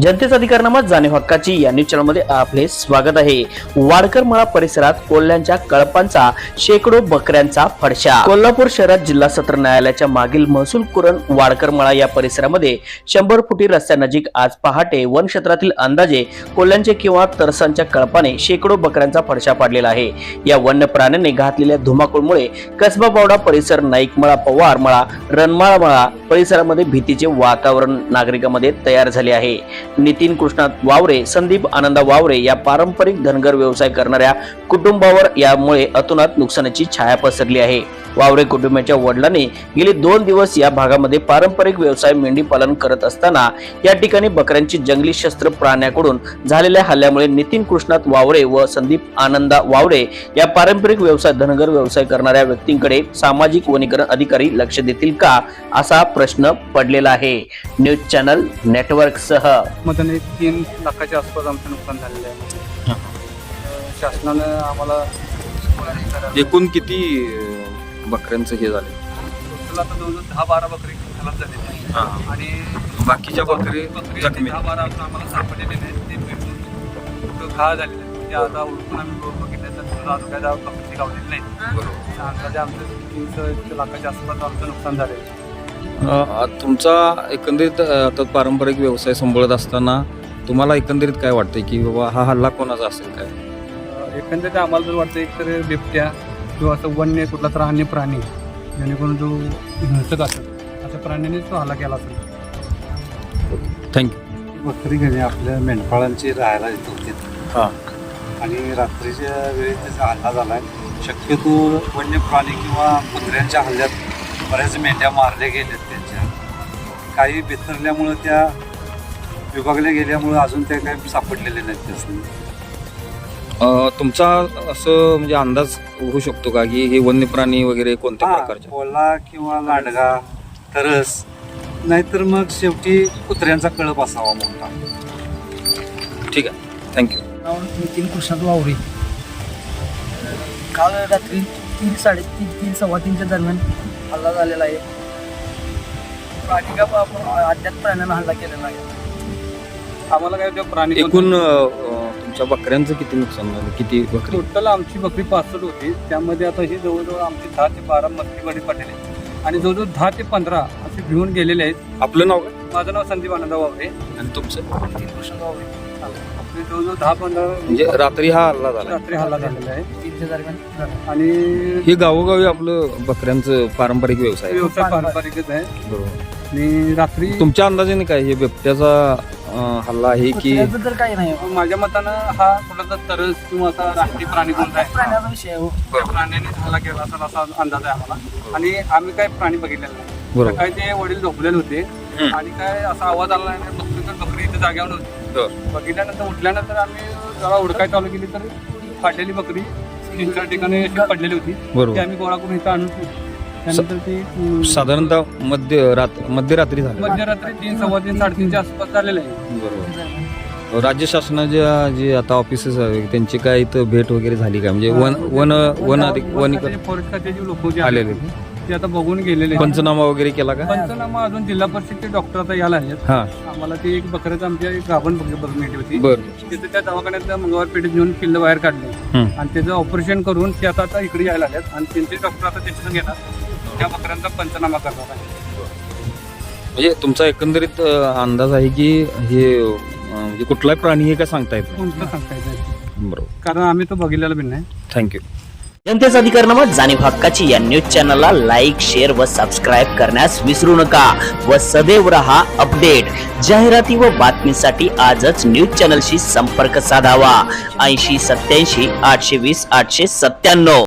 जनतेचा अधिकारनामा जाणीव हक्काची या न्यूज चॅनलमध्ये आपले स्वागत आहे। वाडकर मळा परिसरात कोल्ह्यांच्या कळपांचा शेकडो बकऱ्यांचा फडशा। कोल्हापूर शहरात जिल्हा सत्र न्यायालयाच्या मागील महसूल कुरण वाडकर मळा या परिसरामध्ये 100 फुटी रस्त्यानजीक आज पहाटे वन क्षेत्रातील अंदाजे कोल्ह्यांचे किंवा तरसांच्या कळपाने शेकडो बकऱ्यांचा फडशा पाडलेला आहे। या वन्य प्राण्यांनी घातलेल्या धुमाकूळमुळे कसबा बावडा परिसर, नाईक मळा, पवार मळा, रणमाळा मळा परिसरामध्ये भीतीचे वातावरण नागरिकांमध्ये तयार झाले आहे। नितीन कृष्णात वावरे, संदीप आनंदा वावरे या पारंपरिक धनगर व्यवसाय करणाऱ्या कुटुंबावर यामुळे अतोनात नुकसानाची छाया पसरली आहे। वावरे कुटुंबाच्या वडिलांनी गेले 2 दिवस या भागामध्ये पारंपरिक व्यवसाय मेंढी पालन करत असताना या ठिकाणी बकऱ्यांची जंगली शस्त्र प्राण्याकडून झालेल्या हल्ल्यामुळे नितीन कृष्णात वावरे व संदीप आनंदा वावरे या पारंपरिक व्यवसाय धनगर व्यवसाय करणाऱ्या व्यक्तींकडे सामाजिक वनीकरण अधिकारी लक्ष देतील का, असा प्रश्न पडलेला आहे। न्यूज चॅनल नेटवर्क सह मधून 3 लाखाच्या आसपास आमचं नुकसान झालेलं आहे। शासनानं आम्हाला एकूण किती बकऱ्यांचं हे झाले? टोटल आता जवळजवळ 10-12 बकरी खलास झालेली आहे आणि बाकीच्या बकरी जखमी 10-12 अजून आम्हाला सापडलेले नाहीत। ते भेटून कुठं घा झालेले आहेत। म्हणजे आता ओळखून आम्ही बघितलं तर तुला अजून काय बकरी गावलेली नाही। बरोबर। अंदाजे आमचं 300 लाखाच्या आसपास आमचं नुकसान झालेलं आहे। तुमचा एकंदरीत आता पारंपरिक व्यवसाय सांभाळत असताना तुम्हाला एकंदरीत काय वाटतंय की बाबा हा हल्ला कोणाचा असेल काय? एकंदरीत आम्हाला जर वाटतं एक तर बिबट्या किंवा असं वन्य कुठला तर अन्य प्राणी जेणेकरून जो हिंसक असेल अशा प्राण्यानेच तो हल्ला केला असेल। थँक्यू। बकरी घेणे आपल्या मेंढपाळांची राहायला येत होती हां, आणि रात्रीच्या वेळी त्याचा हल्ला झाला आहे। शक्यतो वन्य प्राणी किंवा कुत्र्यांच्या हल्ल्यात बऱ्याच मेंढ्या मारल्या गेल्यात, त्यांच्या काही बिथरल्यामुळं त्या विभागल्या गेल्यामुळं अजून त्या काही सापडलेले नाहीत त्यासनी। तुमचा असं म्हणजे अंदाज होऊ शकतो का की हे वन्य प्राणी वगैरे कोणत्या प्रकारचे? कोल्हा किंवा लांडगा, तरस, नाहीतर मग शेवटी कुत्र्यांचा कळप असावा मोठा। ठीक आहे, थँक्यू। नितीन कृष्णात वावरे। काल रात्री 3, 3:30, 3:15च्या दरम्यान हल्ला झालेला आहे। प्राणी का अज्ञात प्राण्यानं हल्ला केलेला आहे। आम्हाला काय त्या प्राणी एकूण तुमच्या बकऱ्यांचं किती नुकसान झालं? किती बकरी? टोटल आमची बकरी 65 होती। त्यामध्ये आता ही जवळजवळ आमची 10 ते 12 मस्ती बळी पडलेले आहेत आणि जवळजवळ 10 ते 15 असे घेऊन गेलेले आहेत। आपलं नाव काय माझं नाव संदीप आनंद वावरे आणि तुमचं? नितीन कृष्णात वावरे। आपले जवळजवळ 10-15 म्हणजे रात्री हा हल्ला झाला रात्री हल्ला झालेला आहे 3च्या दरम्यान झाला। आणि हे गावोगावी आपलं बकऱ्यांचं पारंपरिक व्यवसाय आहे. व्यवसाय पारंपरिकच आहे। बरोबर। आणि रात्री तुमच्या अंदाजाने काय हे बिबट्याचा हल्ला आहे की कुत्र्याचं तर काही नाही, माझ्या मतानं हा कुठला तरस किंवा असा राष्ट्रीय प्राणी कोणता आहे प्राण्याचा विषय आहे हो। त्या प्राण्यानेच हल्ला केला असेल असा अंदाज आहे आम्हाला। आणि आम्ही काय प्राणी बघितलेला नाही। बरोबर. काय ते वडील झोपलेले होते आणि काय असा आवाज आला नाही, बघतो तर बकरी इथे जाग्यावर नव्हती। बघितल्यानंतर उठल्यानंतर आम्ही जरा उडकाय चालू केली तर फाटलेली बकरी 3-4 ठिकाणी अशी पडलेली होती। बरोबर. ती आम्ही गोळा करून इथं आणून ठेवली। त्यानंतर ती साधारणतः मध्यरात्री झालं? मध्यरात्री 3, 3:15, 3:30च्या आसपास झालेलं आहे। बरोबर। राज्य शासनाच्या जे आता ऑफिसेस आहे त्यांची काय इथं भेट वगैरे झाली का? म्हणजे वनीकरण फॉरेस्ट खात्याचे लोक जे आलेले ते आता बघून गेलेले आहेत। पंचनामा वगैरे केला का? पंचनामा अजून जिल्हा परिषदचे डॉक्टर आता यायला आहेत। हा, आम्हाला ती एक बकऱ्याचं आमच्या एक गाभण बघण्याची होती। बर. तिथे त्या दवाखान्यात मंगळवार पेठेत घेऊन पिल्ल बाहेर काढले आणि त्याचं ऑपरेशन करून ते आता इकडे यायला आहेत आणि त्यांचे डॉक्टर आता त्याच्यातून घेणार त्या बकऱ्यांचा पंचनामा करणार आहे। म्हणजे तुमचा एकंदरीत अंदाज आहे की हे म्हणजे कुठलाही प्राणी हे काय सांगता येत नाही? कोणतं सांगता येत नाही, बरोबर। कारण आम्ही तो बघितलेला पण नाही। थँक्यू। जनतेचा अधिकारनामा जाणीव हक्काची या न्यूज चॅनलला लाईक, शेअर व सबस्क्राईब करण्यास विसरू नका व सदैव रहा अपडेट। जाहिराती व बातमीसाठी आजच न्यूज चॅनलशी संपर्क साधावा। 80 87 820 897।